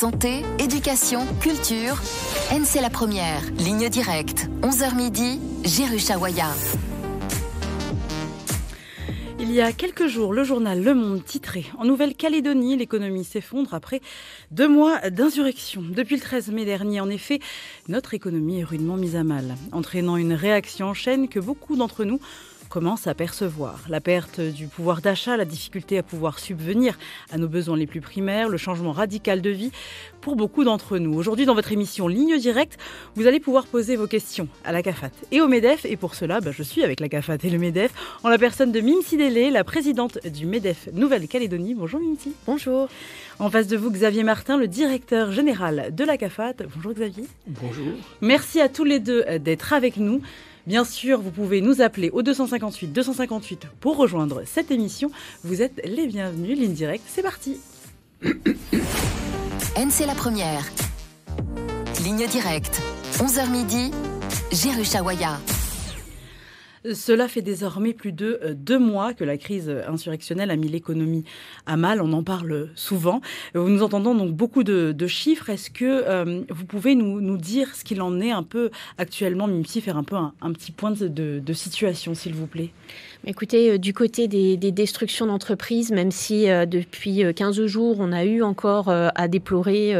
Santé, éducation, culture. C'est la première. Ligne directe. 11h midi, Géruch Hawaïa. Il y a quelques jours, le journal Le Monde titrait « En Nouvelle-Calédonie, l'économie s'effondre après 2 mois d'insurrection ». Depuis le 13 mai dernier, en effet, notre économie est rudement mise à mal, entraînant une réaction en chaîne que beaucoup d'entre nous commencent à percevoir. La perte du pouvoir d'achat, la difficulté à pouvoir subvenir à nos besoins les plus primaires, le changement radical de vie pour beaucoup d'entre nous. Aujourd'hui, dans votre émission Ligne Directe, vous allez pouvoir poser vos questions à la CAFAT et au MEDEF. Et pour cela, je suis avec la CAFAT et le MEDEF, en la personne de Mimsi Délé, la présidente du MEDEF Nouvelle-Calédonie. Bonjour Mimsi. Bonjour. En face de vous, Xavier Martin, le directeur général de la CAFAT. Bonjour Xavier. Bonjour. Merci à tous les deux d'être avec nous. Bien sûr, vous pouvez nous appeler au 258 pour rejoindre cette émission. Vous êtes les bienvenus. Ligne directe, c'est parti. C'est la première. Ligne directe. 11h midi, Géruch Hawaïa. Cela fait désormais plus de 2 mois que la crise insurrectionnelle a mis l'économie à mal. On en parle souvent. Nous entendons donc beaucoup de chiffres. Est-ce que vous pouvez nous dire ce qu'il en est un peu actuellement, Mimsi, faire un peu un petit point de situation, s'il vous plaît? Écoutez, du côté des destructions d'entreprises, même si depuis 15 jours, on a eu encore à déplorer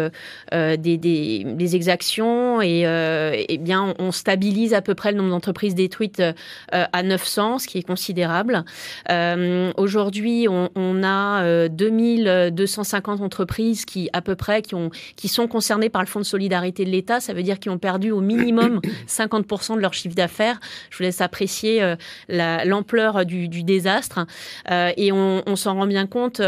des exactions et bien, on stabilise à peu près le nombre d'entreprises détruites à 900, ce qui est considérable. Aujourd'hui, on a 2250 entreprises qui sont concernées par le Fonds de solidarité de l'État. Ça veut dire qu'ils ont perdu au minimum 50% de leur chiffre d'affaires. Je vous laisse apprécier l'ampleur du désastre. Et on s'en rend bien compte.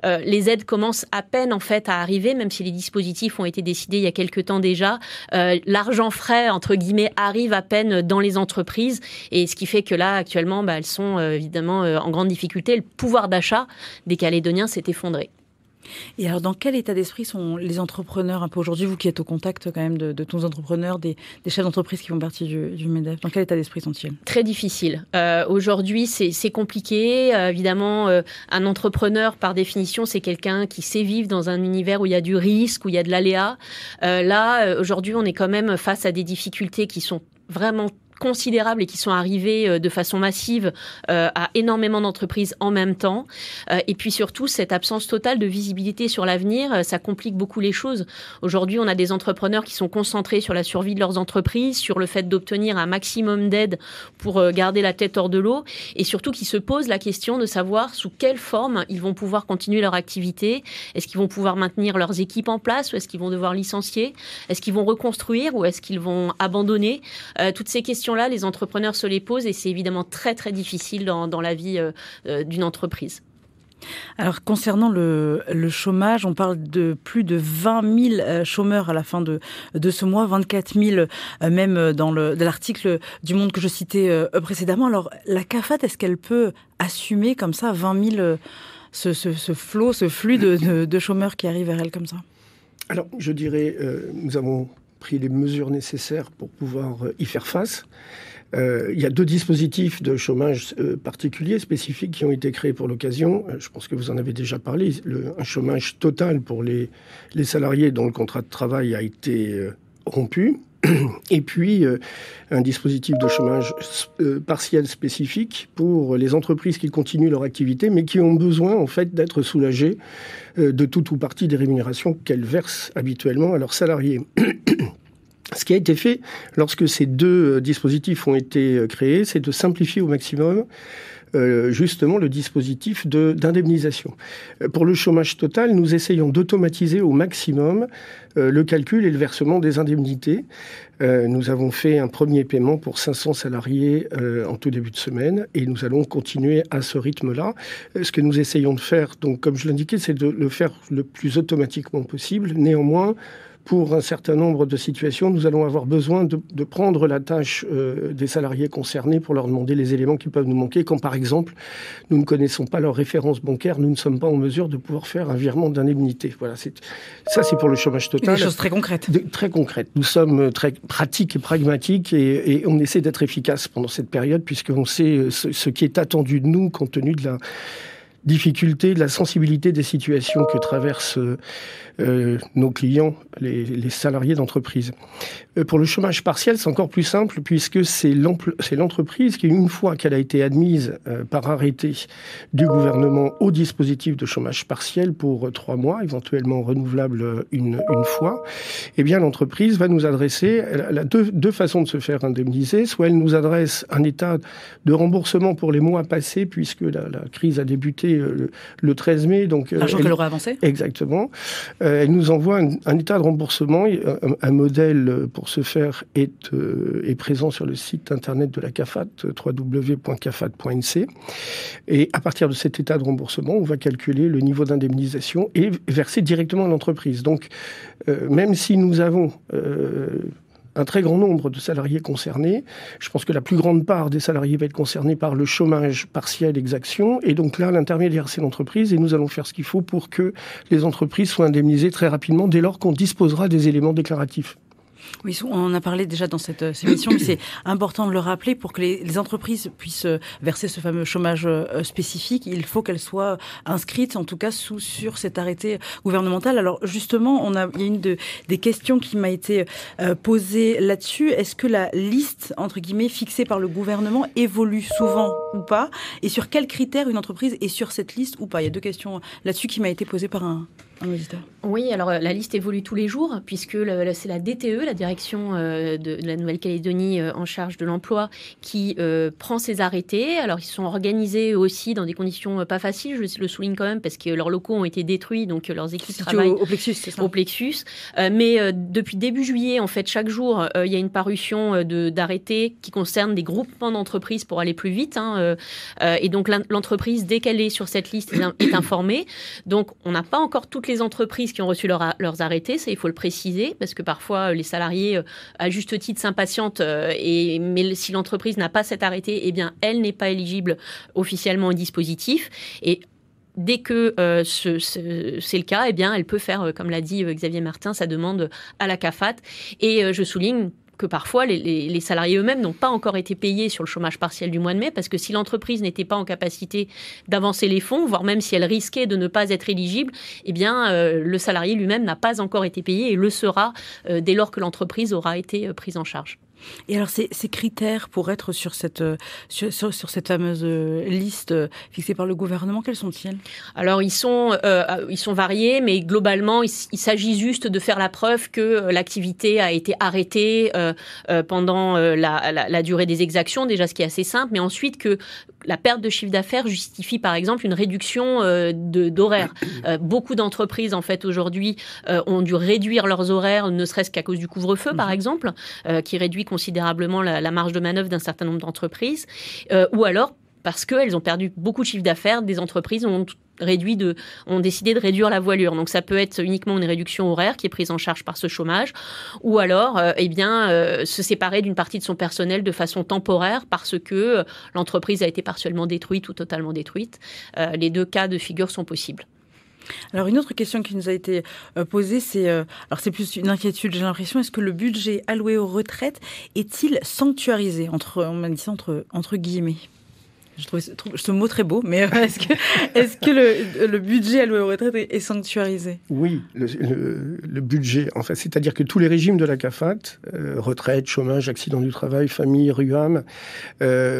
Les aides commencent à peine en fait à arriver, même si les dispositifs ont été décidés il y a quelques temps déjà. L'argent frais, entre guillemets, arrive à peine dans les entreprises. Et ce qui fait que là, actuellement, elles sont évidemment en grande difficulté. Le pouvoir d'achat des Calédoniens s'est effondré. Et alors, dans quel état d'esprit sont les entrepreneurs un peu aujourd'hui, vous qui êtes au contact quand même de tous les entrepreneurs, des chefs d'entreprise qui font partie du MEDEF, dans quel état d'esprit sont-ils? Très difficile. Aujourd'hui, c'est compliqué. Évidemment, un entrepreneur, par définition, c'est quelqu'un qui sait vivre dans un univers où il y a du risque, où il y a de l'aléa. Là, aujourd'hui, on est quand même face à des difficultés qui sont vraiment considérables et qui sont arrivés de façon massive à énormément d'entreprises en même temps. Et puis surtout, cette absence totale de visibilité sur l'avenir, ça complique beaucoup les choses. Aujourd'hui, on a des entrepreneurs qui sont concentrés sur la survie de leurs entreprises, sur le fait d'obtenir un maximum d'aide pour garder la tête hors de l'eau et surtout qui se posent la question de savoir sous quelle forme ils vont pouvoir continuer leur activité. Est-ce qu'ils vont pouvoir maintenir leurs équipes en place ou est-ce qu'ils vont devoir licencier? Est-ce qu'ils vont reconstruire ou est-ce qu'ils vont abandonner? Toutes ces questions-là, les entrepreneurs se les posent et c'est évidemment très très difficile dans la vie d'une entreprise. Alors, concernant le chômage, on parle de plus de 20 000 chômeurs à la fin de ce mois, 24 000 même dans l'article du Monde que je citais précédemment. Alors, la CAFAT, est-ce qu'elle peut assumer comme ça 20 000, ce flot, ce flux de chômeurs qui arrivent vers elle comme ça? Alors, je dirais, nous avons pris les mesures nécessaires pour pouvoir y faire face. Il y a 2 dispositifs de chômage particuliers, spécifiques, qui ont été créés pour l'occasion. Je pense que vous en avez déjà parlé. Un chômage total pour les salariés dont le contrat de travail a été rompu. Et puis, un dispositif de chômage partiel spécifique pour les entreprises qui continuent leur activité, mais qui ont besoin, en fait, d'être soulagées de tout ou partie des rémunérations qu'elles versent habituellement à leurs salariés. Ce qui a été fait lorsque ces 2 dispositifs ont été créés, c'est de simplifier au maximum justement le dispositif d'indemnisation. Pour le chômage total, nous essayons d'automatiser au maximum le calcul et le versement des indemnités. Nous avons fait un premier paiement pour 500 salariés en tout début de semaine et nous allons continuer à ce rythme-là. Ce que nous essayons de faire, donc, comme je l'indiquais, c'est de le faire le plus automatiquement possible. Néanmoins, pour un certain nombre de situations, nous allons avoir besoin de prendre la tâche des salariés concernés pour leur demander les éléments qui peuvent nous manquer. Quand, par exemple, nous ne connaissons pas leur référence bancaire, nous ne sommes pas en mesure de pouvoir faire un virement d'indemnité. Voilà, c'est pour le chômage total. Des choses très concrètes. Très concrètes. Nous sommes très pratiques et pragmatiques et on essaie d'être efficace pendant cette période puisqu'on sait ce qui est attendu de nous compte tenu de la difficulté, de la sensibilité des situations que traversent nos clients, les salariés d'entreprise. Pour le chômage partiel, c'est encore plus simple puisque c'est l'entreprise qui, une fois qu'elle a été admise par arrêté du gouvernement au dispositif de chômage partiel pour 3 mois, éventuellement renouvelable une fois, eh bien l'entreprise va nous adresser, elle a deux façons de se faire indemniser. Soit elle nous adresse un état de remboursement pour les mois passés, puisque la crise a débuté le 13 mai. L'argent qu'elle aura avancé ? Exactement. Elle nous envoie un état de remboursement. Un modèle pour ce faire est présent sur le site internet de la CAFAT, www.cafat.nc. Et à partir de cet état de remboursement, on va calculer le niveau d'indemnisation et verser directement à l'entreprise. Donc, même si nous avons un très grand nombre de salariés concernés, je pense que la plus grande part des salariés va être concernée par le chômage partiel exaction. Et donc là, l'intermédiaire, c'est l'entreprise. Et nous allons faire ce qu'il faut pour que les entreprises soient indemnisées très rapidement dès lors qu'on disposera des éléments déclaratifs. Oui, on en a parlé déjà dans cette émission, mais c'est important de le rappeler pour que les entreprises puissent verser ce fameux chômage spécifique. Il faut qu'elles soient inscrites, en tout cas, sur cet arrêté gouvernemental. Alors justement, il y a une des questions qui m'a été posée là-dessus. Est-ce que la liste, entre guillemets, fixée par le gouvernement évolue souvent ou pas ? Et sur quels critères une entreprise est sur cette liste ou pas ? Il y a 2 questions là-dessus qui m'a été posées par un auditeur. Oui, alors la liste évolue tous les jours, puisque c'est la DTE, la direction de la Nouvelle-Calédonie en charge de l'emploi, qui prend ces arrêtés. Alors, ils sont organisés aussi dans des conditions pas faciles, je le souligne quand même, parce que leurs locaux ont été détruits, donc leurs équipes travaillent au Plexus, c'est ça ? Au Plexus. Mais depuis début juillet, en fait, chaque jour, il y a une parution d'arrêtés qui concernent des groupements d'entreprises pour aller plus vite. Et donc, l'entreprise, dès qu'elle est sur cette liste, est informée. Donc, on n'a pas encore toutes les entreprises qui ont reçu leurs arrêtés, ça il faut le préciser, parce que parfois les salariés, à juste titre, s'impatientent, mais si l'entreprise n'a pas cet arrêté, eh bien elle n'est pas éligible officiellement au dispositif. Et dès que c'est le cas, eh bien elle peut faire, comme l'a dit Xavier Martin, sa demande à la CAFAT. Et je souligne que parfois, les salariés eux-mêmes n'ont pas encore été payés sur le chômage partiel du mois de mai, parce que si l'entreprise n'était pas en capacité d'avancer les fonds, voire même si elle risquait de ne pas être éligible, eh bien, le salarié lui-même n'a pas encore été payé et le sera dès lors que l'entreprise aura été prise en charge. Et alors, ces critères pour être sur cette fameuse liste fixée par le gouvernement, quels sont-ils ? Alors, ils sont variés, mais globalement, il s'agit juste de faire la preuve que l'activité a été arrêtée pendant la durée des exactions, déjà ce qui est assez simple, mais ensuite que la perte de chiffre d'affaires justifie, par exemple, une réduction d'horaires. Beaucoup d'entreprises, en fait, aujourd'hui, ont dû réduire leurs horaires, ne serait-ce qu'à cause du couvre-feu, par exemple, qui réduit considérablement la marge de manœuvre d'un certain nombre d'entreprises, ou alors parce qu'elles ont perdu beaucoup de chiffre d'affaires, des entreprises ont décidé de réduire la voilure. Donc ça peut être uniquement une réduction horaire qui est prise en charge par ce chômage, ou alors se séparer d'une partie de son personnel de façon temporaire parce que l'entreprise a été partiellement détruite ou totalement détruite. Les 2 cas de figure sont possibles. Alors, une autre question qui nous a été posée, c'est plus une inquiétude, j'ai l'impression. Est-ce que le budget alloué aux retraites est-il sanctuarisé, on m'a dit ça entre guillemets? Je trouvais ce mot très beau, mais est-ce que le budget alloué aux retraites est sanctuarisé? Oui, le budget, en fait, c'est-à-dire que tous les régimes de la CAFAT, retraite, chômage, accident du travail, famille, RUAM,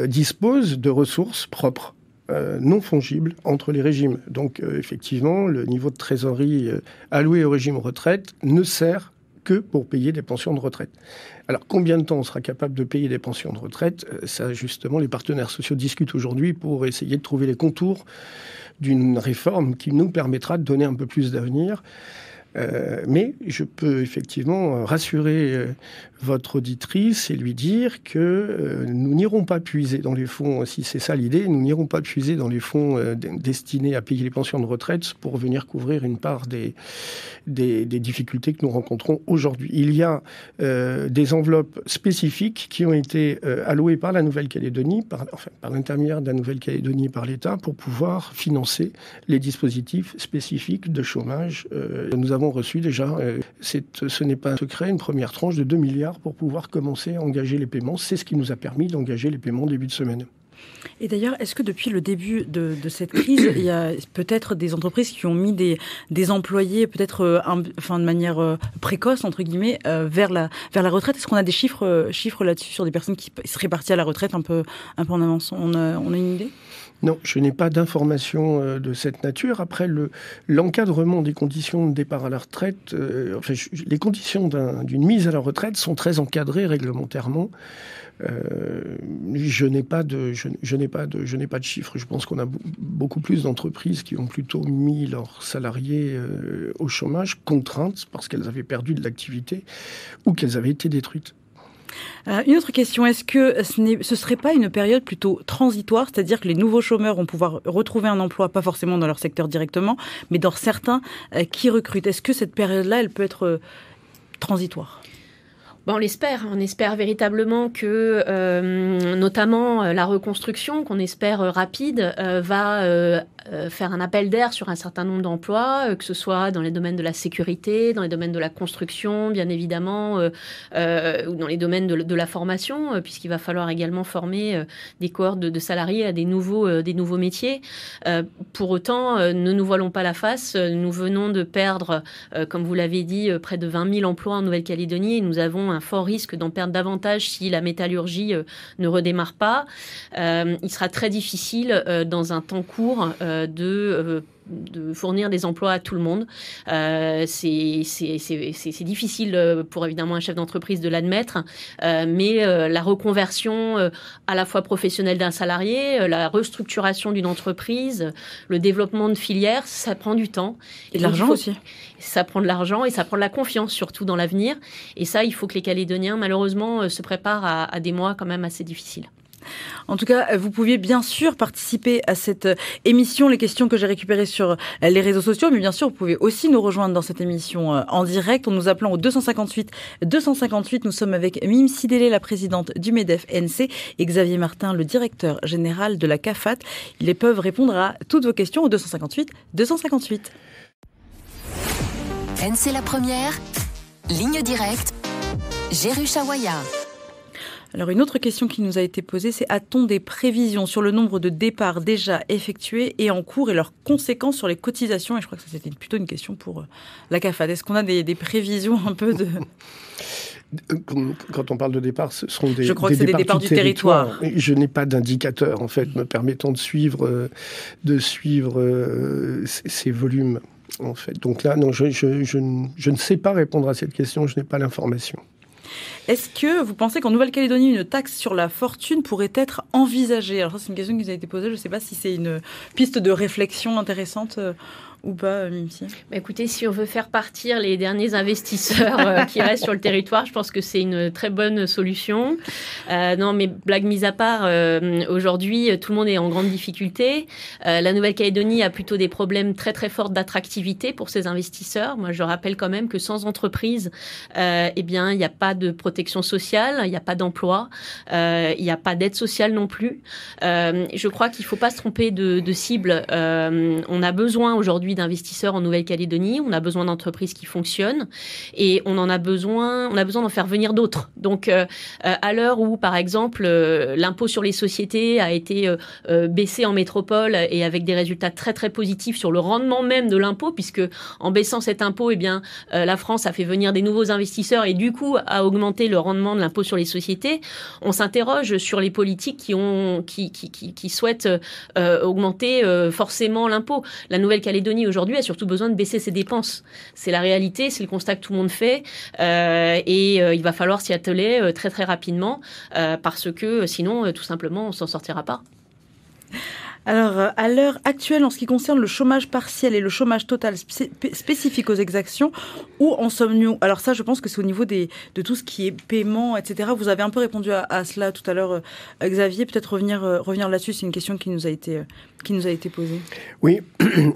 disposent de ressources propres, non fongibles entre les régimes. Donc, effectivement, le niveau de trésorerie alloué au régime retraite ne sert que pour payer des pensions de retraite. Alors, combien de temps on sera capable de payer des pensions de retraite? Ça, justement, les partenaires sociaux discutent aujourd'hui pour essayer de trouver les contours d'une réforme qui nous permettra de donner un peu plus d'avenir. Mais je peux effectivement rassurer votre auditrice et lui dire que nous n'irons pas puiser dans les fonds, si c'est ça l'idée, nous n'irons pas puiser dans les fonds destinés à payer les pensions de retraite pour venir couvrir une part des difficultés que nous rencontrons aujourd'hui. Il y a des enveloppes spécifiques qui ont été allouées par la Nouvelle-Calédonie, par l'intermédiaire de la Nouvelle-Calédonie par l'État, pour pouvoir financer les dispositifs spécifiques de chômage. Nous avons reçu déjà, ce n'est pas un secret, une première tranche de 2 milliards pour pouvoir commencer à engager les paiements. C'est ce qui nous a permis d'engager les paiements début de semaine. Et d'ailleurs, est-ce que depuis le début de cette crise, il y a peut-être des entreprises qui ont mis des employés peut-être de manière précoce, entre guillemets, vers la retraite? Est-ce qu'on a des chiffres là-dessus sur des personnes qui seraient parties à la retraite un peu en avance? On a une idée? Non, je n'ai pas d'informations de cette nature. Après, l'encadrement des conditions de départ à la retraite, les conditions d'une mise à la retraite sont très encadrées réglementairement. Je n'ai pas de chiffres. Je pense qu'on a beaucoup plus d'entreprises qui ont plutôt mis leurs salariés au chômage, contraintes parce qu'elles avaient perdu de l'activité ou qu'elles avaient été détruites. Une autre question, est-ce que ce serait pas une période plutôt transitoire, c'est-à-dire que les nouveaux chômeurs vont pouvoir retrouver un emploi, pas forcément dans leur secteur directement, mais dans certains qui recrutent? Est-ce que cette période-là, elle peut être transitoire? On l'espère. On espère véritablement que, notamment, la reconstruction, qu'on espère rapide, va faire un appel d'air sur un certain nombre d'emplois, que ce soit dans les domaines de la sécurité, dans les domaines de la construction, bien évidemment, ou dans les domaines de la formation, puisqu'il va falloir également former des cohortes de salariés à des nouveaux métiers. Pour autant, ne nous voilons pas la face. Nous venons de perdre, comme vous l'avez dit, près de 20 000 emplois en Nouvelle-Calédonie, et nous avons un fort risque d'en perdre davantage si la métallurgie ne redémarre pas. Il sera très difficile dans un temps court de fournir des emplois à tout le monde. C'est difficile pour évidemment un chef d'entreprise de l'admettre, mais la reconversion à la fois professionnelle d'un salarié, la restructuration d'une entreprise, le développement de filières, ça prend du temps. Et de l'argent aussi. Ça prend de l'argent et ça prend de la confiance surtout dans l'avenir. Et ça, il faut que les Calédoniens, malheureusement, se préparent à des mois quand même assez difficiles. En tout cas, vous pouviez bien sûr participer à cette émission, les questions que j'ai récupérées sur les réseaux sociaux, mais bien sûr, vous pouvez aussi nous rejoindre dans cette émission en direct en nous appelant au 258 258. Nous sommes avec Mime Sidélé, la présidente du MEDEF-NC, et Xavier Martin, le directeur général de la CAFAT. Ils peuvent répondre à toutes vos questions au 258 258. NC la première, ligne directe, Géru Chawaya. Alors une autre question qui nous a été posée, c'est a-t-on des prévisions sur le nombre de départs déjà effectués et en cours et leurs conséquences sur les cotisations? Et je crois que ça c'était plutôt une question pour la CAFAT. Est-ce qu'on a des prévisions un peu de... Quand on parle de départ, ce seront des, je crois que c'est des départs du territoire. Je n'ai pas d'indicateur en fait me permettant de suivre ces volumes. En fait. Donc là, non, je ne sais pas répondre à cette question, je n'ai pas l'information. Est-ce que vous pensez qu'en Nouvelle-Calédonie, une taxe sur la fortune pourrait être envisagée? Alors ça, c'est une question qui nous a été posée. Je ne sais pas si c'est une piste de réflexion intéressante ou pas, Mimsi. Écoutez, si on veut faire partir les derniers investisseurs qui restent sur le territoire, je pense que c'est une très bonne solution. Non, mais blague mise à part, aujourd'hui, tout le monde est en grande difficulté. La Nouvelle-Calédonie a plutôt des problèmes très très forts d'attractivité pour ses investisseurs. Moi, je rappelle quand même que sans entreprise, eh bien, il n'y a pas de protection sociale, il n'y a pas d'emploi, il n'y a pas d'aide sociale non plus. Je crois qu'il ne faut pas se tromper de cible. On a besoin aujourd'hui d'investisseurs en Nouvelle-Calédonie, on a besoin d'entreprises qui fonctionnent et on a besoin d'en faire venir d'autres. Donc, à l'heure où, par exemple, l'impôt sur les sociétés a été baissé en métropole et avec des résultats très très positifs sur le rendement même de l'impôt, puisque en baissant cet impôt, eh bien, la France a fait venir des nouveaux investisseurs et du coup a augmenté le rendement de l'impôt sur les sociétés. On s'interroge sur les politiques qui souhaitent augmenter forcément l'impôt. La Nouvelle-Calédonie aujourd'hui a surtout besoin de baisser ses dépenses. C'est la réalité, c'est le constat que tout le monde fait et il va falloir s'y atteler très très rapidement parce que sinon tout simplement on s'en sortira pas. Alors, à l'heure actuelle, en ce qui concerne le chômage partiel et le chômage total spécifique aux exactions, où en sommes-nous? Alors ça, je pense que c'est au niveau de tout ce qui est paiement, etc. Vous avez un peu répondu à cela tout à l'heure, Xavier. Peut-être revenir là-dessus, c'est une question qui nous a été posée. Oui,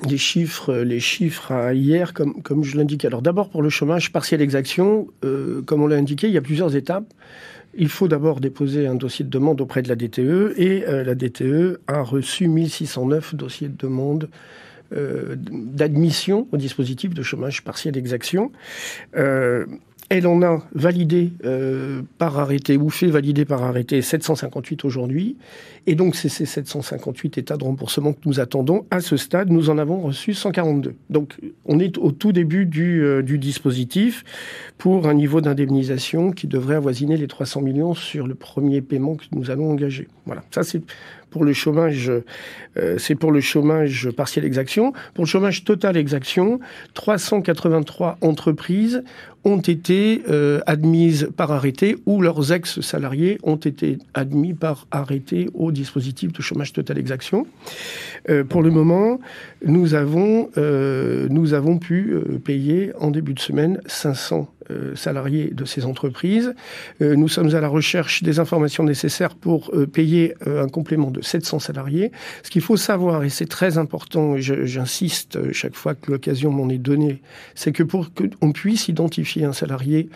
les chiffres à hier, comme je l'indiquais. Alors d'abord, pour le chômage partiel exaction, comme on l'a indiqué, il y a plusieurs étapes. Il faut d'abord déposer un dossier de demande auprès de la DTE et la DTE a reçu 1609 dossiers de demande d'admission au dispositif de chômage partiel exaction. Elle en a validé par arrêté ou fait valider par arrêté 758 aujourd'hui. Et donc, c'est ces 758 états de remboursement que nous attendons. À ce stade, nous en avons reçu 142. Donc, on est au tout début du dispositif pour un niveau d'indemnisation qui devrait avoisiner les 300 millions sur le premier paiement que nous allons engager. Voilà. Ça, c'est pour le chômage, partiel exaction. Pour le chômage total exaction, 383 entreprises ont été admises par arrêté ou leurs ex-salariés ont été admis par arrêté au dispositif de chômage total exaction. Pour le moment, nous avons pu payer en début de semaine 500 salariés de ces entreprises. Nous sommes à la recherche des informations nécessaires pour payer un complément de 700 salariés. Ce qu'il faut savoir, et c'est très important, et j'insiste chaque fois que l'occasion m'en est donnée, c'est que pour qu'on puisse identifier un salarié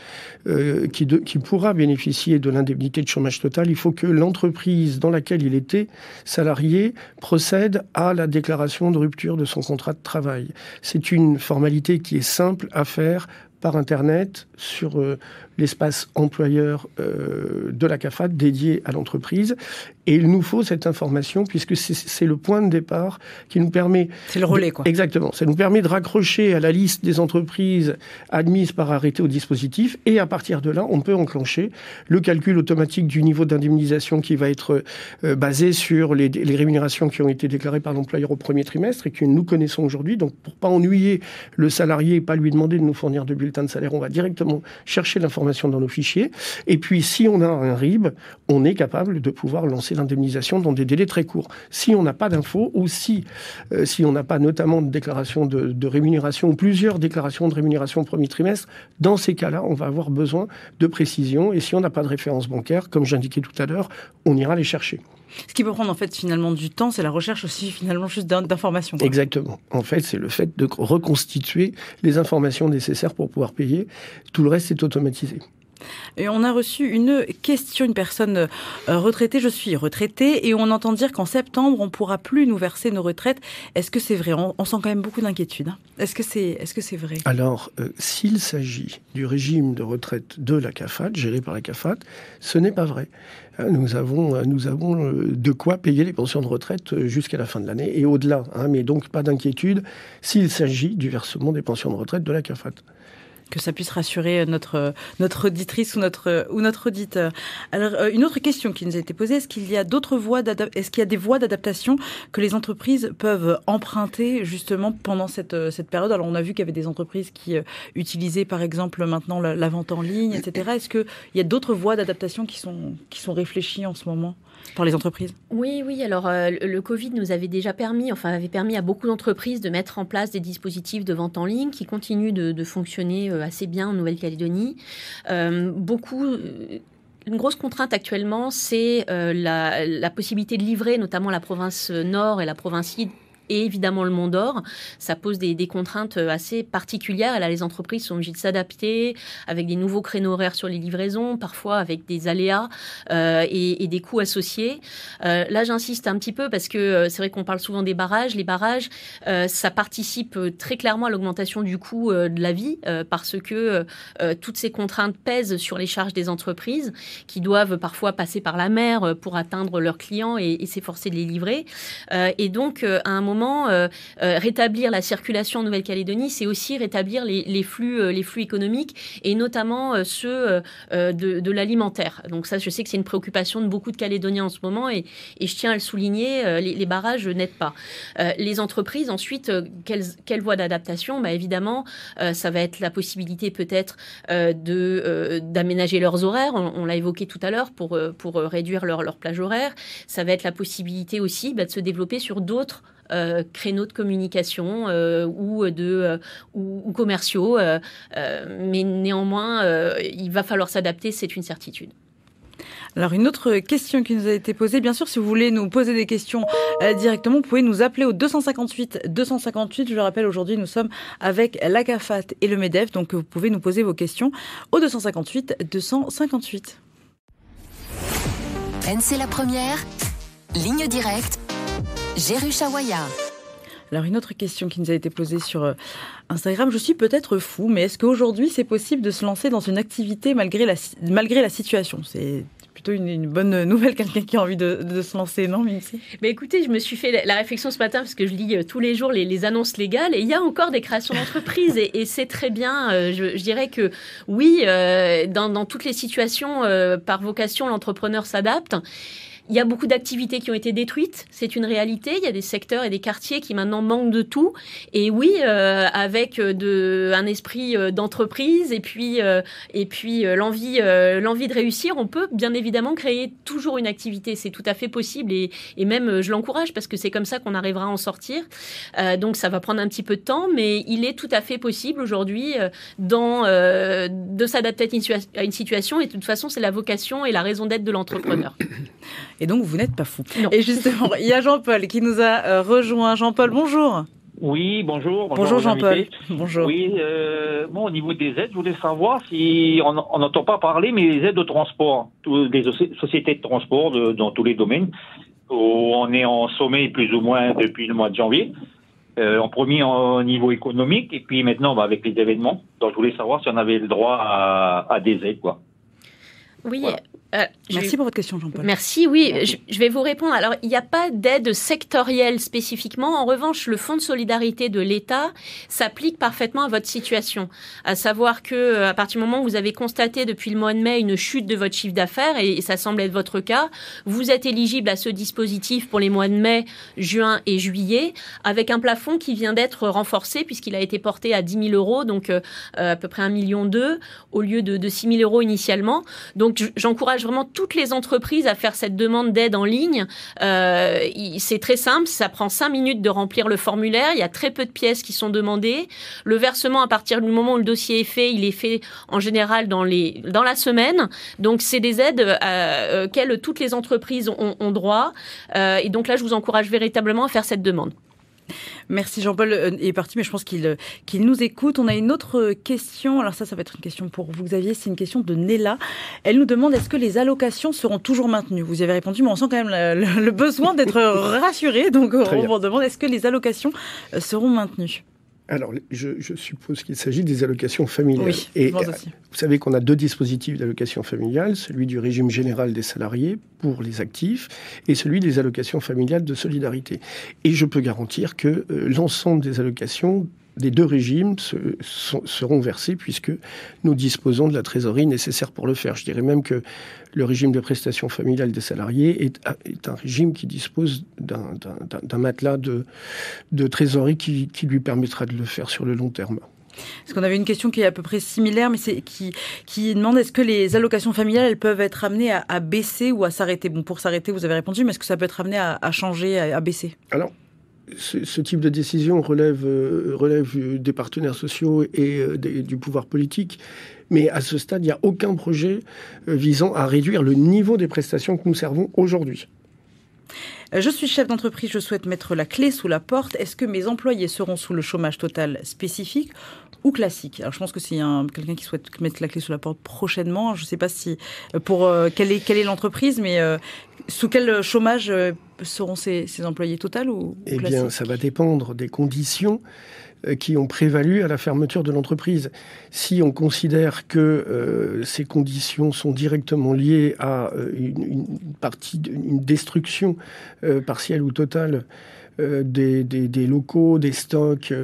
qui pourra bénéficier de l'indemnité de chômage total, il faut que l'entreprise dans laquelle il était salarié procède à la déclaration de rupture de son contrat de travail. C'est une formalité qui est simple à faire par Internet sur l'espace employeur de la CAFAT dédié à l'entreprise. Et il nous faut cette information puisque c'est le point de départ qui nous permet... C'est le relais, quoi. Exactement. Ça nous permet de raccrocher à la liste des entreprises admises par arrêté au dispositif et à partir de là, on peut enclencher le calcul automatique du niveau d'indemnisation qui va être basé sur les rémunérations qui ont été déclarées par l'employeur au premier trimestre et que nous connaissons aujourd'hui. Donc, pour pas ennuyer le salarié et pas lui demander de nous fournir de bulletins de salaire, on va directement chercher l'information dans nos fichiers. Et puis, si on a un RIB, on est capable de pouvoir lancer l'indemnisation dans des délais très courts. Si on n'a pas d'infos ou si on n'a pas notamment de déclaration de rémunération ou plusieurs déclarations de rémunération au premier trimestre, dans ces cas-là, on va avoir besoin de précision. Et si on n'a pas de référence bancaire, comme j'indiquais tout à l'heure, on ira les chercher. Ce qui peut prendre en fait finalement du temps, c'est la recherche aussi finalement juste d'informations. Exactement. En fait, c'est le fait de reconstituer les informations nécessaires pour pouvoir payer. Tout le reste est automatisé. Et on a reçu une question, une personne retraitée. Je suis retraitée et on entend dire qu'en septembre, on ne pourra plus nous verser nos retraites. Est-ce que c'est vrai ? On sent quand même beaucoup d'inquiétude. Hein. Est-ce que c'est vrai ? Alors, s'il s'agit du régime de retraite de la CAFAT, géré par la CAFAT, ce n'est pas vrai. Nous avons de quoi payer les pensions de retraite jusqu'à la fin de l'année et au-delà. Mais donc, pas d'inquiétude s'il s'agit du versement des pensions de retraite de la CAFAT. Que ça puisse rassurer notre auditrice ou notre auditeur. Alors, une autre question qui nous a été posée, est-ce qu'il y a des voies d'adaptation que les entreprises peuvent emprunter justement pendant cette période ? Alors, on a vu qu'il y avait des entreprises qui utilisaient par exemple maintenant la vente en ligne, etc. Est-ce qu'il y a d'autres voies d'adaptation qui sont réfléchies en ce moment par les entreprises ? Oui. Alors, le Covid nous avait permis à beaucoup d'entreprises de mettre en place des dispositifs de vente en ligne qui continuent de fonctionner assez bien en Nouvelle-Calédonie. Une grosse contrainte actuellement, c'est la possibilité de livrer, notamment la province Nord et la province Sud, et évidemment le Mont d'Or. Ça pose des contraintes assez particulières. Et là, les entreprises sont obligées de s'adapter avec des nouveaux créneaux horaires sur les livraisons, parfois avec des aléas et des coûts associés. Là, j'insiste un petit peu parce que c'est vrai qu'on parle souvent des barrages. Les barrages, ça participe très clairement à l'augmentation du coût de la vie parce que toutes ces contraintes pèsent sur les charges des entreprises qui doivent parfois passer par la mer pour atteindre leurs clients et s'efforcer de les livrer. Et donc, à un moment, rétablir la circulation en Nouvelle-Calédonie, c'est aussi rétablir les flux économiques et notamment ceux de l'alimentaire. Donc ça, je sais que c'est une préoccupation de beaucoup de Calédoniens en ce moment et je tiens à le souligner, les barrages n'aident pas. Les entreprises, ensuite, quelle voie d'adaptation ? Évidemment, ça va être la possibilité peut-être d'aménager leurs horaires. On l'a évoqué tout à l'heure pour réduire leur plage horaire. Ça va être la possibilité aussi de se développer sur d'autres créneaux de communication ou commerciaux. Mais néanmoins, il va falloir s'adapter, c'est une certitude. Alors, une autre question qui nous a été posée, bien sûr, si vous voulez nous poser des questions directement, vous pouvez nous appeler au 258 258. Je le rappelle, aujourd'hui, nous sommes avec la CAFAT et le MEDEF, donc vous pouvez nous poser vos questions au 258 258. C'est la première, ligne directe, Géru Chawaya. Alors, une autre question qui nous a été posée sur Instagram. Je suis peut-être fou, mais est-ce qu'aujourd'hui, c'est possible de se lancer dans une activité malgré la situation ? C'est plutôt une bonne nouvelle, quelqu'un qui a envie de se lancer, non, Mimsi ? Écoutez, je me suis fait la réflexion ce matin parce que je lis tous les jours les annonces légales et il y a encore des créations d'entreprises et c'est très bien. Je dirais que oui, dans toutes les situations, par vocation, l'entrepreneur s'adapte. Il y a beaucoup d'activités qui ont été détruites, c'est une réalité. Il y a des secteurs et des quartiers qui maintenant manquent de tout. Et oui, avec un esprit d'entreprise et puis l'envie de réussir, on peut bien évidemment créer toujours une activité. C'est tout à fait possible et même je l'encourage parce que c'est comme ça qu'on arrivera à en sortir. Donc ça va prendre un petit peu de temps, mais il est tout à fait possible aujourd'hui de s'adapter à une situation. Et de toute façon, c'est la vocation et la raison d'être de l'entrepreneur. Et donc, vous n'êtes pas fou. Non. Et justement, il y a Jean-Paul qui nous a rejoint. Jean-Paul, bonjour. Oui, bonjour. Bonjour Jean-Paul. Bonjour. Oui, au niveau des aides, je voulais savoir si on n'entend pas parler, mais les aides au transport, les sociétés de transport dans tous les domaines, où on est en sommet plus ou moins depuis le mois de janvier, en premier au niveau économique, et puis maintenant avec les événements. Donc je voulais savoir si on avait le droit à des aides, quoi. Oui. Voilà. Merci pour votre question, Jean-Paul. Merci, oui. Je vais vous répondre. Alors, il n'y a pas d'aide sectorielle spécifiquement. En revanche, le fonds de solidarité de l'État s'applique parfaitement à votre situation. À savoir que, à partir du moment où vous avez constaté depuis le mois de mai une chute de votre chiffre d'affaires, et ça semble être votre cas, vous êtes éligible à ce dispositif pour les mois de mai, juin et juillet, avec un plafond qui vient d'être renforcé puisqu'il a été porté à 10 000 euros, donc à peu près 1,2 million au lieu de 6 000 euros initialement. Donc, j'encourage vraiment toutes les entreprises à faire cette demande d'aide en ligne. C'est très simple, ça prend 5 minutes de remplir le formulaire, il y a très peu de pièces qui sont demandées. Le versement, à partir du moment où le dossier est fait, il est fait en général dans la semaine. Donc, c'est des aides auxquelles toutes les entreprises ont droit. Et donc là, je vous encourage véritablement à faire cette demande. Merci, Jean-Paul est parti, mais je pense qu'il nous écoute. On a une autre question. Alors ça va être une question pour vous, Xavier. C'est une question de Nella. Elle nous demande, est-ce que les allocations seront toujours maintenues ? Vous y avez répondu, mais on sent quand même le besoin d'être rassuré. Donc on vous demande, est-ce que les allocations seront maintenues ? Alors, je suppose qu'il s'agit des allocations familiales. Oui, et moi aussi. Vous savez qu'on a 2 dispositifs d'allocation familiale, celui du régime général des salariés pour les actifs et celui des allocations familiales de solidarité. Et je peux garantir que l'ensemble des allocations des 2 régimes seront versés puisque nous disposons de la trésorerie nécessaire pour le faire. Je dirais même que le régime de prestation familiale des salariés est un régime qui dispose d'un matelas de trésorerie qui lui permettra de le faire sur le long terme. Parce qu'on avait une question qui est à peu près similaire, mais qui demande, est-ce que les allocations familiales, elles peuvent être amenées à baisser ou à s'arrêter ? Bon, pour s'arrêter, vous avez répondu, mais est-ce que ça peut être amené à changer, à baisser ? Alors, ce type de décision relève des partenaires sociaux et du pouvoir politique. Mais à ce stade, il n'y a aucun projet visant à réduire le niveau des prestations que nous servons aujourd'hui. Je suis chef d'entreprise, je souhaite mettre la clé sous la porte. Est-ce que mes employés seront sous le chômage total spécifique ou classique ? Alors je pense que c'est quelqu'un qui souhaite mettre la clé sous la porte prochainement. Je ne sais pas si quelle est l'entreprise, mais sous quel chômage seront ces employés total ou classique ? Eh bien, ça va dépendre des conditions qui ont prévalu à la fermeture de l'entreprise. Si on considère que ces conditions sont directement liées à une destruction partielle ou totale des locaux, des stocks,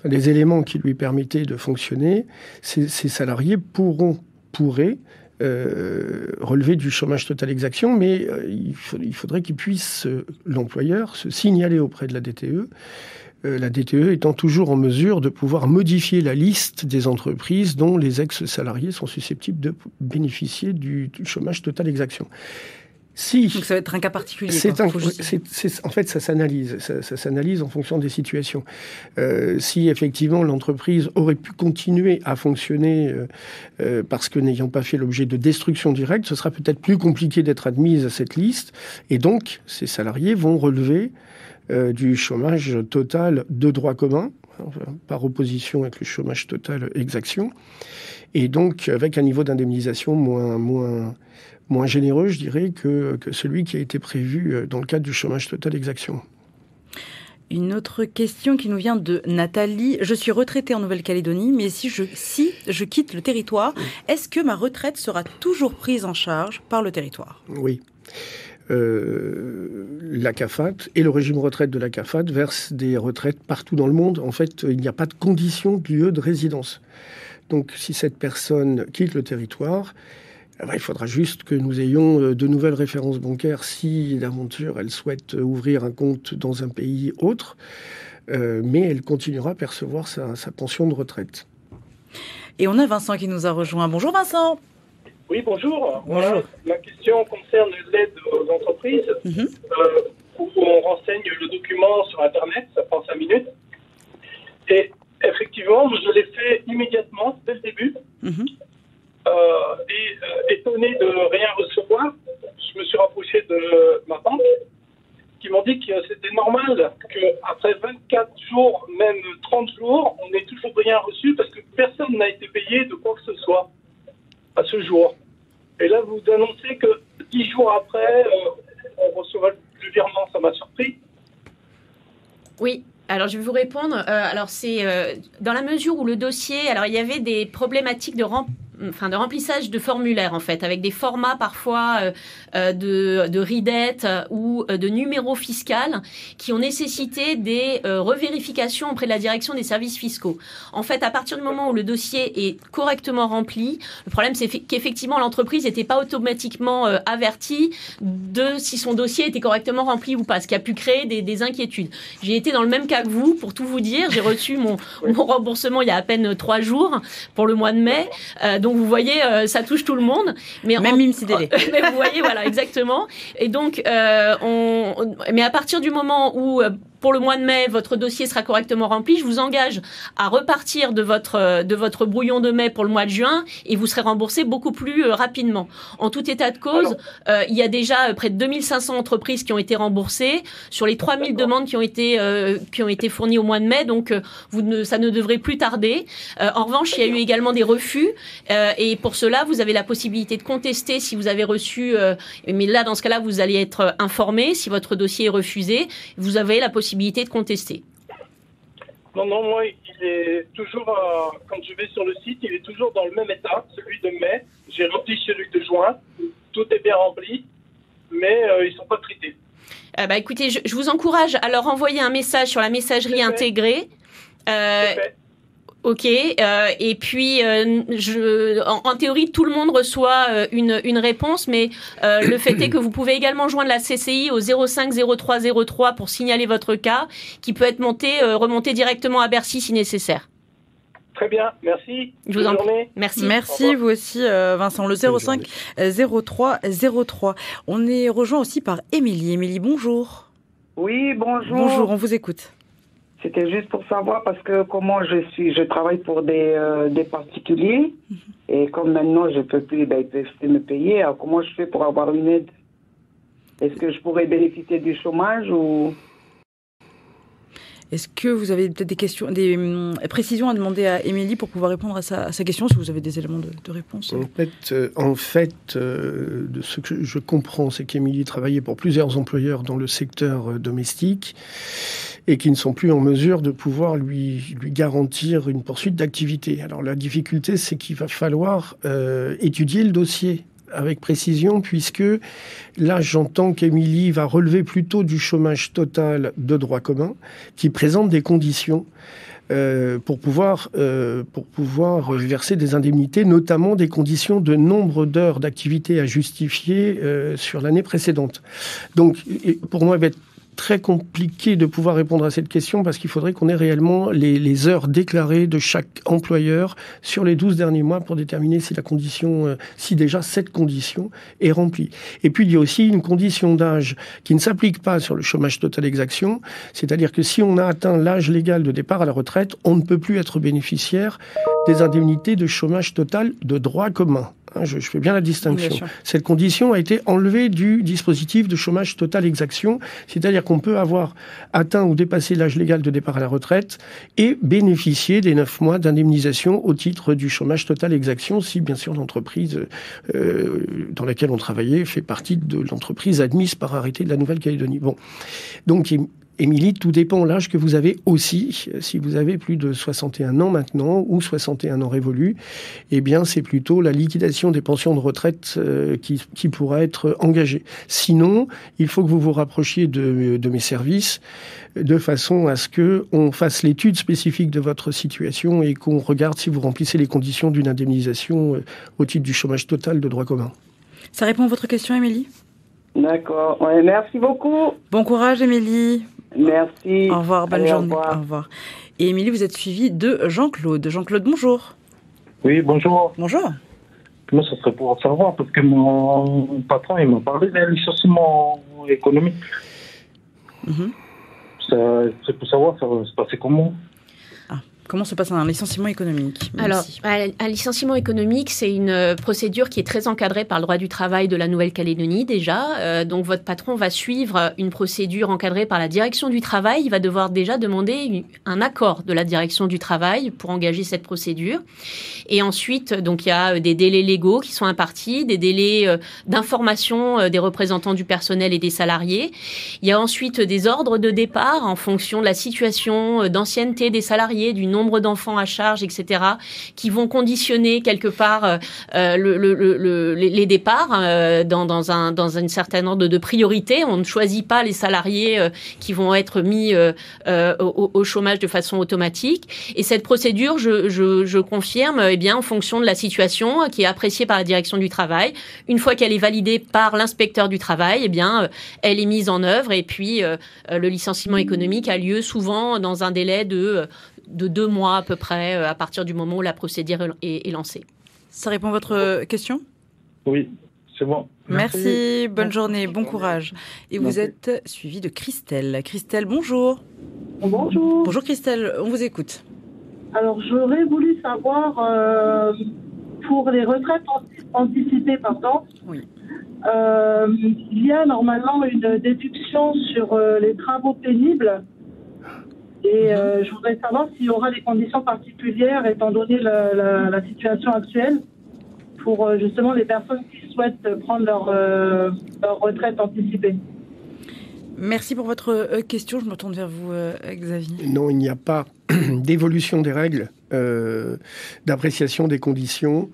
des éléments qui lui permettaient de fonctionner, ces salariés pourraient relever du chômage total exaction, mais il faudrait qu'il puisse, l'employeur, se signaler auprès de la DTE, la DTE étant toujours en mesure de pouvoir modifier la liste des entreprises dont les ex-salariés sont susceptibles de bénéficier du chômage total exaction. Donc ça va être un cas particulier. En fait, ça s'analyse. Ça s'analyse en fonction des situations. Si effectivement l'entreprise aurait pu continuer à fonctionner parce que n'ayant pas fait l'objet de destruction directe, ce sera peut-être plus compliqué d'être admise à cette liste. Et donc, ces salariés vont relever du chômage total de droit commun, par opposition avec le chômage total exaction. Et donc, avec un niveau d'indemnisation moins généreux, je dirais, que celui qui a été prévu dans le cadre du chômage total exaction. Une autre question qui nous vient de Nathalie. Je suis retraitée en Nouvelle-Calédonie, mais si je quitte le territoire, est-ce que ma retraite sera toujours prise en charge par le territoire ? Oui. La CAFAT et le régime retraite de la CAFAT versent des retraites partout dans le monde. En fait, il n'y a pas de condition de lieu de résidence. Donc, si cette personne quitte le territoire, il faudra juste que nous ayons de nouvelles références bancaires si d'aventure elle souhaite ouvrir un compte dans un pays autre, mais elle continuera à percevoir sa pension de retraite. Et on a Vincent qui nous a rejoint. Bonjour Vincent. Oui, bonjour. Bonjour. Ma question concerne l'aide aux entreprises, où on renseigne le document sur Internet, ça prend 5 minutes. Et effectivement, je l'ai fait immédiatement, dès le début. Étonné de rien recevoir, je me suis rapproché de ma banque, qui m'ont dit que c'était normal qu'après 24 jours, même 30 jours, on n'ait toujours rien reçu parce que personne n'a été payé de quoi que ce soit à ce jour. Et là, vous annoncez que 10 jours après, on recevra le virement. Ça m'a surpris. Oui. Alors, je vais vous répondre. Alors, c'est dans la mesure où le dossier... Alors, il y avait des problématiques de remplissage de formulaires, en fait, avec des formats parfois de RIDET ou de numéros fiscal qui ont nécessité des revérifications auprès de la direction des services fiscaux. En fait, à partir du moment où le dossier est correctement rempli, le problème, c'est qu'effectivement, l'entreprise n'était pas automatiquement avertie de si son dossier était correctement rempli ou pas, ce qui a pu créer des inquiétudes. J'ai été dans le même cas que vous, pour tout vous dire. J'ai reçu mon remboursement il y a à peine 3 jours pour le mois de mai. Donc, vous voyez, ça touche tout le monde. Mais même si délai. Mais vous voyez, voilà, exactement. Et donc, mais à partir du moment où, pour le mois de mai, votre dossier sera correctement rempli, je vous engage à repartir de votre brouillon de mai pour le mois de juin et vous serez remboursé beaucoup plus rapidement. En tout état de cause, il y a déjà près de 2500 entreprises qui ont été remboursées sur les 3000 demandes qui ont été fournies au mois de mai. Donc, ça ne devrait plus tarder. En revanche, il y a eu également des refus. Et pour cela, vous avez la possibilité de contester si vous avez reçu, mais là, dans ce cas-là, vous allez être informé si votre dossier est refusé. Vous avez la possibilité de contester. Non, moi, il est toujours, quand je vais sur le site, il est toujours dans le même état, celui de mai. J'ai rempli celui de juin. Tout est bien rempli, mais ils ne sont pas traités. Écoutez, je vous encourage à leur envoyer un message sur la messagerie intégrée. Ok, et puis en théorie tout le monde reçoit une réponse, mais le fait est que vous pouvez également joindre la CCI au 05 03 03 pour signaler votre cas, qui peut être remonté directement à Bercy si nécessaire. Très bien, merci. Je vous en prie. Merci vous aussi Vincent. Le 05 03 03. On est rejoint aussi par Émilie. Émilie, bonjour. Oui, bonjour. Bonjour, on vous écoute. C'était juste pour savoir parce que je travaille pour des particuliers et comme maintenant je peux plus, ils peuvent plus me payer. Alors comment je fais pour avoir une aide? Est-ce que je pourrais bénéficier du chômage ou? Est-ce que vous avez peut-être des précisions à demander à Émilie pour pouvoir répondre à sa question, si vous avez des éléments de réponse? En fait, de ce que je comprends, c'est qu'Émilie travaillait pour plusieurs employeurs dans le secteur domestique et qui ne sont plus en mesure de pouvoir lui garantir une poursuite d'activité. Alors la difficulté, c'est qu'il va falloir étudier le dossier avec précision, puisque là, j'entends qu'Émilie va relever plutôt du chômage total de droit commun, qui présente des conditions pour pouvoir verser des indemnités, notamment des conditions de nombre d'heures d'activité à justifier sur l'année précédente. Donc, pour moi, il va être très compliqué de pouvoir répondre à cette question parce qu'il faudrait qu'on ait réellement les heures déclarées de chaque employeur sur les 12 derniers mois pour déterminer si déjà cette condition est remplie. Et puis il y a aussi une condition d'âge qui ne s'applique pas sur le chômage total exaction, c'est-à-dire que si on a atteint l'âge légal de départ à la retraite, on ne peut plus être bénéficiaire des indemnités de chômage total de droit commun. Je fais bien la distinction. Bien cette condition a été enlevée du dispositif de chômage total exaction, c'est-à-dire qu'on peut avoir atteint ou dépassé l'âge légal de départ à la retraite et bénéficier des 9 mois d'indemnisation au titre du chômage total exaction, si bien sûr l'entreprise dans laquelle on travaillait fait partie de l'entreprise admise par arrêté de la Nouvelle-Calédonie. Bon, donc Émilie, tout dépend de l'âge que vous avez aussi. Si vous avez plus de 61 ans maintenant ou 61 ans révolus, eh bien, c'est plutôt la liquidation des pensions de retraite qui pourra être engagée. Sinon, il faut que vous vous rapprochiez de mes services de façon à ce qu'on fasse l'étude spécifique de votre situation et qu'on regarde si vous remplissez les conditions d'une indemnisation au titre du chômage total de droit commun. Ça répond à votre question, Émilie ? D'accord. Ouais, merci beaucoup. Bon courage, Émilie. Merci. Au revoir, bonne Allez, journée. Au revoir. Et Émilie, vous êtes suivie de Jean-Claude. Jean-Claude, bonjour. Oui, bonjour. Bonjour. Moi, ça serait pour savoir, parce que mon patron, il m'a parlé d'un licenciement économique. C'est pour savoir, ça va se passer comment ? Comment se passe un licenciement économique ? Alors, un licenciement économique, c'est une procédure qui est très encadrée par le droit du travail de la Nouvelle-Calédonie déjà. Donc, votre patron va suivre une procédure encadrée par la direction du travail. Il va devoir déjà demander un accord de la direction du travail pour engager cette procédure. Et ensuite, donc, il y a des délais légaux qui sont impartis, des délais d'information des représentants du personnel et des salariés. Il y a ensuite des ordres de départ en fonction de la situation d'ancienneté des salariés, du nombre d'enfants à charge, etc., qui vont conditionner quelque part les départs dans un certain ordre de priorité. On ne choisit pas les salariés qui vont être mis au chômage de façon automatique. Et cette procédure, je confirme, eh bien, en fonction de la situation qui est appréciée par la direction du travail. Une fois qu'elle est validée par l'inspecteur du travail, eh bien, elle est mise en œuvre. Et puis, le licenciement économique a lieu souvent dans un délai de 2 mois à peu près, à partir du moment où la procédure est lancée. Ça répond à votre question ? Oui, c'est bon. Merci, bonne journée, bon courage. Et vous êtes suivi de Christelle. Christelle, bonjour. Bonjour. Bonjour Christelle, on vous écoute. Alors, j'aurais voulu savoir, pour les retraites anticipées, oui. Il y a normalement une déduction sur les travaux pénibles. Et je voudrais savoir s'il y aura des conditions particulières étant donné la situation actuelle pour justement les personnes qui souhaitent prendre leur retraite anticipée. Merci pour votre question. Je me tourne vers vous, Xavier. Non, il n'y a pas d'évolution des règles d'appréciation des conditions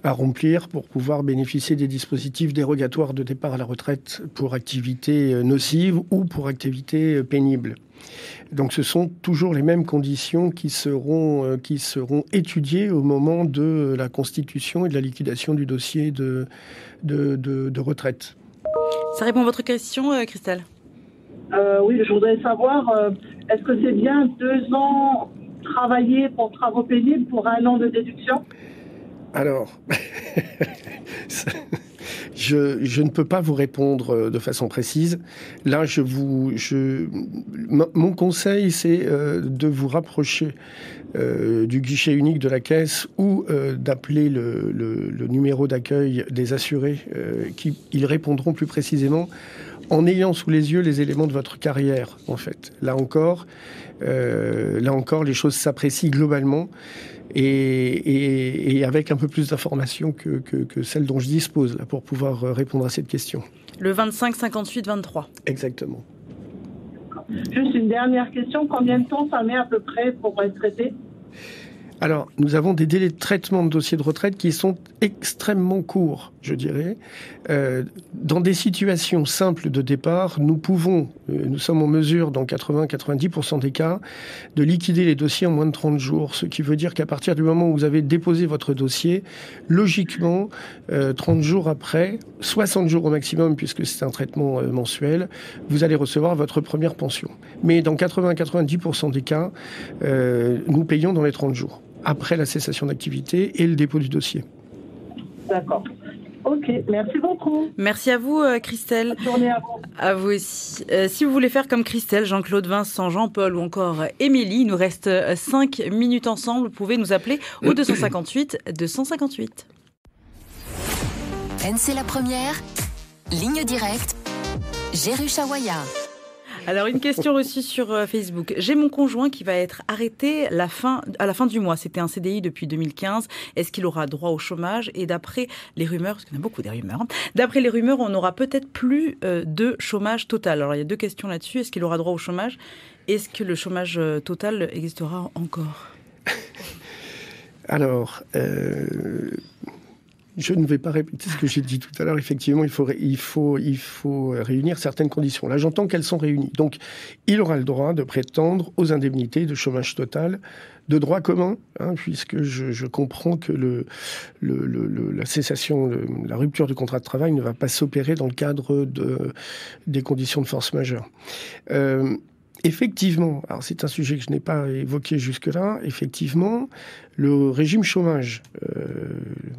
à remplir pour pouvoir bénéficier des dispositifs dérogatoires de départ à la retraite pour activités nocives ou pour activités pénibles. Donc ce sont toujours les mêmes conditions qui seront étudiées au moment de la constitution et de la liquidation du dossier de retraite. Ça répond à votre question, Christelle ? Oui, je voudrais savoir, est-ce que c'est bien 2 ans travaillés pour travaux pénibles pour 1 an de déduction ? Alors, je ne peux pas vous répondre de façon précise. Là, mon conseil, c'est de vous rapprocher du guichet unique de la Caisse ou d'appeler le numéro d'accueil des assurés. Ils répondront plus précisément en ayant sous les yeux les éléments de votre carrière, en fait. Là encore, les choses s'apprécient globalement. Et avec un peu plus d'informations que celles dont je dispose là, pour pouvoir répondre à cette question. Le 25 58 23. Exactement. Juste une dernière question. Combien de temps ça met à peu près pour être traité ? Alors, nous avons des délais de traitement de dossiers de retraite qui sont extrêmement courts, je dirais. Dans des situations simples de départ, nous sommes en mesure, dans 80-90% des cas, de liquider les dossiers en moins de 30 jours. Ce qui veut dire qu'à partir du moment où vous avez déposé votre dossier, logiquement, 30 jours après, 60 jours au maximum, puisque c'est un traitement mensuel, vous allez recevoir votre première pension. Mais dans 80-90% des cas, nous payons dans les 30 jours, après la cessation d'activité et le dépôt du dossier. D'accord. Ok, merci beaucoup. Merci à vous, Christelle. Bonne journée à vous. À vous aussi. Si vous voulez faire comme Christelle, Jean-Claude, Vincent, Jean-Paul ou encore Émilie, il nous reste 5 minutes ensemble. Vous pouvez nous appeler au 258 258. C'est la première, ligne directe, Géru Chawaya. Alors, une question reçue sur Facebook. J'ai mon conjoint qui va être arrêté à la fin du mois. C'était un CDI depuis 2015. Est-ce qu'il aura droit au chômage? Et d'après les rumeurs, parce qu'il y en a beaucoup des rumeurs, d'après les rumeurs, on n'aura peut-être plus de chômage total. Alors, il y a 2 questions là-dessus. Est-ce qu'il aura droit au chômage? Est-ce que le chômage total existera encore? Alors, je ne vais pas répéter ce que j'ai dit tout à l'heure. Effectivement, il faut réunir certaines conditions. Là, j'entends qu'elles sont réunies. Donc, il aura le droit de prétendre aux indemnités de chômage total de droit commun, puisque je comprends que la cessation, la rupture du contrat de travail ne va pas s'opérer dans le cadre des conditions de force majeure. Effectivement, alors c'est un sujet que je n'ai pas évoqué jusque-là, effectivement, le régime chômage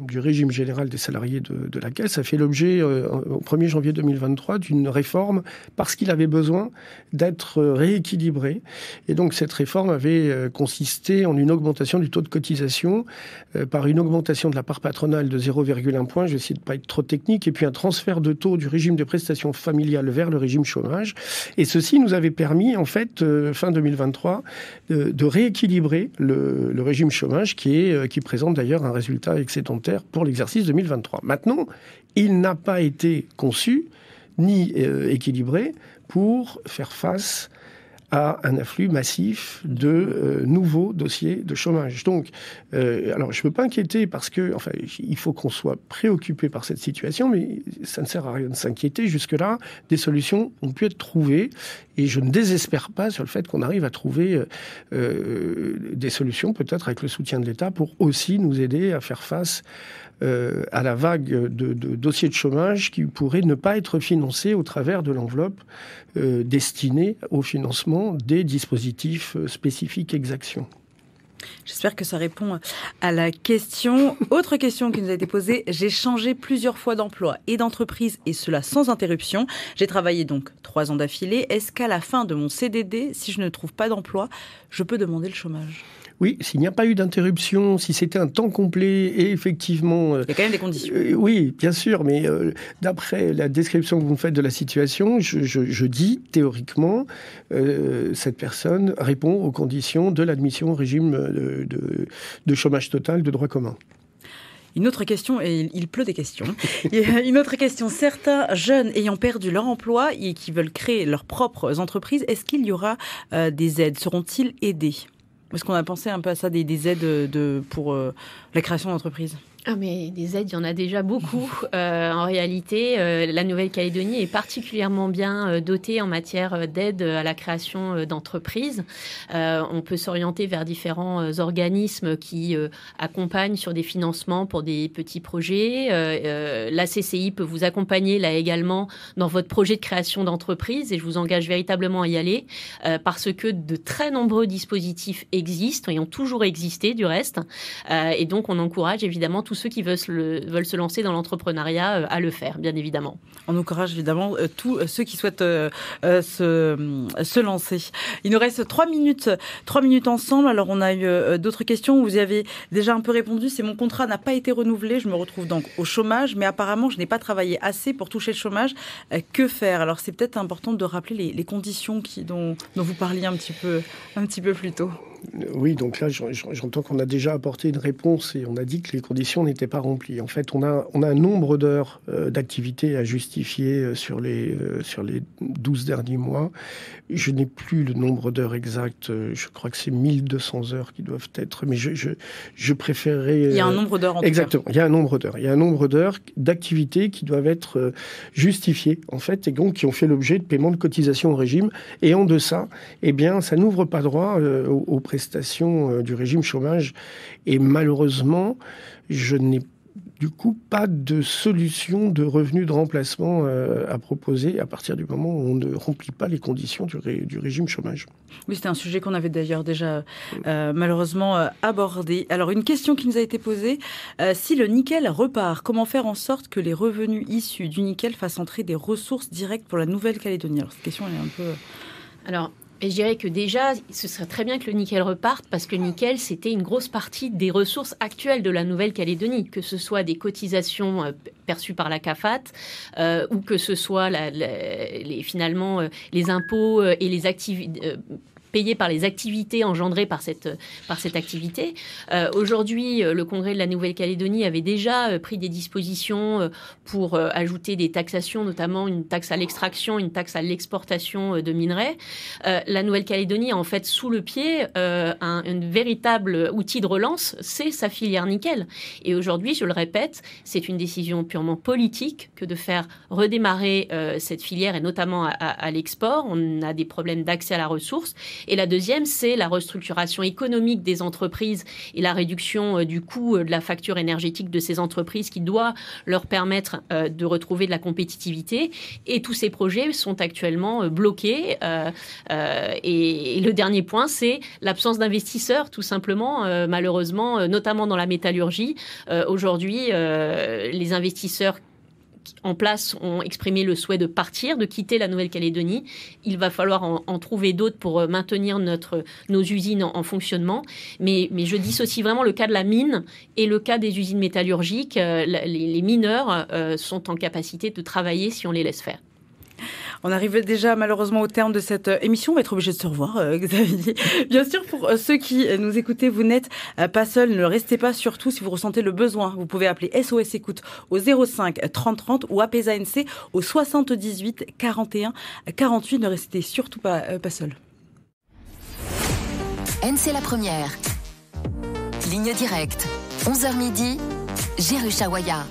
du régime général des salariés de la Caisse a fait l'objet au 1er janvier 2023 d'une réforme parce qu'il avait besoin d'être rééquilibré. Et donc cette réforme avait consisté en une augmentation du taux de cotisation par une augmentation de la part patronale de 0,1 point, je vais essayer de ne pas être trop technique, et puis un transfert de taux du régime de prestations familiales vers le régime chômage. Et ceci nous avait permis, en fait, fin 2023, de rééquilibrer le régime chômage qui présente d'ailleurs un résultat excédentaire pour l'exercice 2023. Maintenant, il n'a pas été conçu ni équilibré pour faire face à un afflux massif de nouveaux dossiers de chômage. Donc, alors je ne peux pas inquiéter parce que, enfin, il faut qu'on soit préoccupé par cette situation, mais ça ne sert à rien de s'inquiéter. Jusque-là, des solutions ont pu être trouvées et je ne désespère pas sur le fait qu'on arrive à trouver des solutions, peut-être avec le soutien de l'État, pour aussi nous aider à faire face à la vague de dossiers de chômage qui pourraient ne pas être financés au travers de l'enveloppe destinée au financement des dispositifs spécifiques Exaction. J'espère que ça répond à la question. Autre question qui nous a été posée. J'ai changé plusieurs fois d'emploi et d'entreprise, et cela sans interruption. J'ai travaillé donc 3 ans d'affilée. Est-ce qu'à la fin de mon CDD, si je ne trouve pas d'emploi, je peux demander le chômage ? Oui, s'il n'y a pas eu d'interruption, si c'était un temps complet, et effectivement... il y a quand même des conditions. Oui, bien sûr, mais d'après la description que vous me faites de la situation, je dis, théoriquement, cette personne répond aux conditions de l'admission au régime de chômage total de droit commun. Une autre question, et il pleut des questions. Une autre question. Certains jeunes ayant perdu leur emploi et qui veulent créer leurs propres entreprises, est-ce qu'il y aura des aides? Seront-ils aidés? Est-ce qu'on a pensé un peu à ça, des aides pour la création d'entreprises? Ah mais des aides, il y en a déjà beaucoup. En réalité, la Nouvelle-Calédonie est particulièrement bien dotée en matière d'aide à la création d'entreprises. On peut s'orienter vers différents organismes qui accompagnent sur des financements pour des petits projets. La CCI peut vous accompagner là également dans votre projet de création d'entreprise et je vous engage véritablement à y aller parce que de très nombreux dispositifs existent et ont toujours existé du reste. Et donc on encourage évidemment tous ceux qui veulent se lancer dans l'entrepreneuriat à le faire, bien évidemment. On encourage évidemment tous ceux qui souhaitent se lancer. Il nous reste 3 minutes ensemble. Alors, on a eu d'autres questions. Vous y avez déjà un peu répondu. C'est mon contrat n'a pas été renouvelé. Je me retrouve donc au chômage, mais apparemment, je n'ai pas travaillé assez pour toucher le chômage. Que faire? Alors, c'est peut-être important de rappeler les conditions dont vous parliez un petit peu plus tôt. Oui, donc là, j'entends qu'on a déjà apporté une réponse et on a dit que les conditions n'étaient pas remplies. En fait, on a un nombre d'heures d'activité à justifier sur les 12 derniers mois. Je n'ai plus le nombre d'heures exact. Je crois que c'est 1200 heures qui doivent être. Mais je préférerais... Il y a un nombre d'heures en tout cas. Exactement, il y a un nombre d'heures. Il y a un nombre d'heures d'activités qui doivent être justifiées, en fait, et donc qui ont fait l'objet de paiement de cotisation au régime. Et en deçà, eh bien, ça n'ouvre pas droit aux prestations du régime chômage. Et malheureusement, je n'ai du coup pas de solution de revenu de remplacement à proposer à partir du moment où on ne remplit pas les conditions du régime chômage. Oui, c'était un sujet qu'on avait d'ailleurs déjà malheureusement abordé. Alors, une question qui nous a été posée. Si le nickel repart, comment faire en sorte que les revenus issus du nickel fassent entrer des ressources directes pour la Nouvelle-Calédonie? Alors, cette question, elle est un peu... Alors, Et je dirais que déjà, ce serait très bien que le nickel reparte parce que le nickel, c'était une grosse partie des ressources actuelles de la Nouvelle-Calédonie, que ce soit des cotisations perçues par la CAFAT ou que ce soit finalement les impôts et les activités payés par les activités engendrées par cette activité. Aujourd'hui, le Congrès de la Nouvelle-Calédonie avait déjà pris des dispositions pour ajouter des taxations, notamment une taxe à l'extraction, une taxe à l'exportation de minerais. La Nouvelle-Calédonie a en fait sous le pied un véritable outil de relance, c'est sa filière nickel. Et aujourd'hui, je le répète, c'est une décision purement politique que de faire redémarrer cette filière et notamment à l'export. On a des problèmes d'accès à la ressource. Et la deuxième, c'est la restructuration économique des entreprises et la réduction du coût de la facture énergétique de ces entreprises qui doit leur permettre de retrouver de la compétitivité. Et tous ces projets sont actuellement bloqués. Et le dernier point, c'est l'absence d'investisseurs, tout simplement, malheureusement, notamment dans la métallurgie. Aujourd'hui, les investisseurs en place ont exprimé le souhait de partir, de quitter la Nouvelle-Calédonie. Il va falloir en trouver d'autres pour maintenir nos usines en fonctionnement. Mais je dissocie vraiment le cas de la mine et le cas des usines métallurgiques. Les mineurs sont en capacité de travailler si on les laisse faire. On arrive déjà malheureusement au terme de cette émission. On va être obligé de se revoir, Xavier. Bien sûr, pour ceux qui nous écoutez, vous n'êtes pas seuls. Ne restez pas, surtout si vous ressentez le besoin. Vous pouvez appeler SOS Écoute au 05 30 30 ou APESA NC au 78 41 48. Ne restez surtout pas seuls. NC la première. Ligne directe. 11h midi. Géru Chawaya.